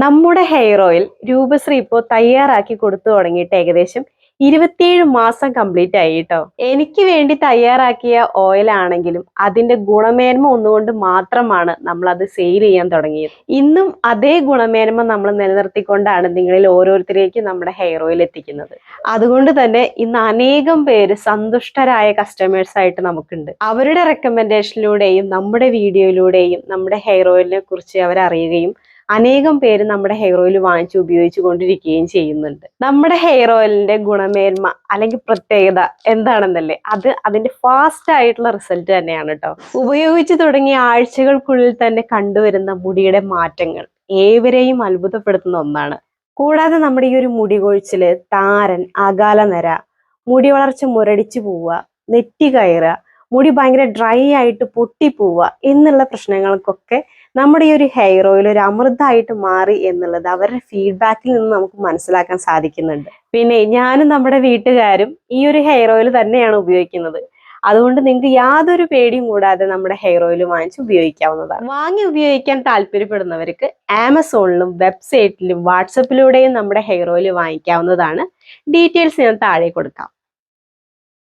നമ്മുടെ hair oil Roopashree ഇപ്പോൾ തയ്യാറാക്കി കൊടുത്തു തുടങ്ങിയിട്ട് ഏകദേശം 27 മാസം കംപ്ലീറ്റ് ആയി കേട്ടോ. എനിക്ക് വേണ്ടി തയ്യാറാക്കിയ ഓയിൽ ആണെങ്കിലും അതിന്റെ ഗുണമേന്മ ഒന്നുകൊണ്ട് മാത്രമാണ് നമ്മൾ അത് സെയിൽ ചെയ്യാൻ തുടങ്ങിയത്. ഇന്നും അതേ ഗുണമേന്മ നമ്മൾ നിലനിർത്തിക്കൊണ്ടാണ് നിങ്ങളിൽ ഓരോരുത്തരേക്കും നമ്മുടെ ഹെയർ ഓയിൽ എത്തിക്കുന്നത്. അതുകൊണ്ട് തന്നെ ഇന്ന് അനേകം പേര് സന്തുഷ്ടരായ കസ്റ്റമേഴ്സ് ആയിട്ട് നമുക്കുണ്ട്. അവരുടെ റെക്കമെൻഡേഷനിലൂടെയും നമ്മുടെ വീഡിയോയിലൂടെയും നമ്മുടെ ഹെയർ ഓയിലിനെ കുറിച്ച് അവരറിയുകയും അനേകം പേര് നമ്മുടെ ഹെയർ ഓയിൽ വാങ്ങിച്ച് ഉപയോഗിച്ചു കൊണ്ടിരിക്കുകയും ചെയ്യുന്നുണ്ട്. നമ്മുടെ ഹെയർ ഓയിലിന്റെ ഗുണമേന്മ അല്ലെങ്കിൽ പ്രത്യേകത എന്താണെന്നല്ലേ, അത് അതിന്റെ ഫാസ്റ്റ് ആയിട്ടുള്ള റിസൾട്ട് തന്നെയാണ് കേട്ടോ. ഉപയോഗിച്ചു തുടങ്ങിയ ആഴ്ചകൾക്കുള്ളിൽ തന്നെ കണ്ടുവരുന്ന മുടിയുടെ മാറ്റങ്ങൾ ഏവരെയും അത്ഭുതപ്പെടുത്തുന്ന ഒന്നാണ്. കൂടാതെ നമ്മുടെ ഈ ഒരു മുടി കൊഴിച്ചില്, താരൻ, അകാല നര, മുടി വളർച്ച മുരടിച്ചു പോവുക, നെറ്റി കയറുക, മുടി ഭയങ്കര ഡ്രൈ ആയിട്ട് പൊട്ടിപ്പോവുക എന്നുള്ള പ്രശ്നങ്ങൾക്കൊക്കെ നമ്മുടെ ഈ ഒരു ഹെയർ ഓയിൽ ഒരു അമൃതമായിട്ട് മാറി എന്നുള്ളത് അവരുടെ ഫീഡ്ബാക്കിൽ നിന്ന് നമുക്ക് മനസ്സിലാക്കാൻ സാധിക്കുന്നുണ്ട്. പിന്നെ ഞാനും നമ്മുടെ വീട്ടുകാരും ഈ ഒരു ഹെയർ ഓയിൽ തന്നെയാണ് ഉപയോഗിക്കുന്നത്. അതുകൊണ്ട് നിങ്ങൾക്ക് യാതൊരു പേടിയും കൂടാതെ നമ്മുടെ ഹെയർ ഓയിൽ വാങ്ങിച്ച് ഉപയോഗിക്കാവുന്നതാണ്. വാങ്ങി ഉപയോഗിക്കാൻ താല്പര്യപ്പെടുന്നവർക്ക് ആമസോണിലും വെബ്സൈറ്റിലും വാട്സപ്പിലൂടെയും നമ്മുടെ ഹെയർ ഓയിൽ വാങ്ങിക്കാവുന്നതാണ്. ഡീറ്റെയിൽസ് ഞാൻ താഴെ കൊടുക്കാം.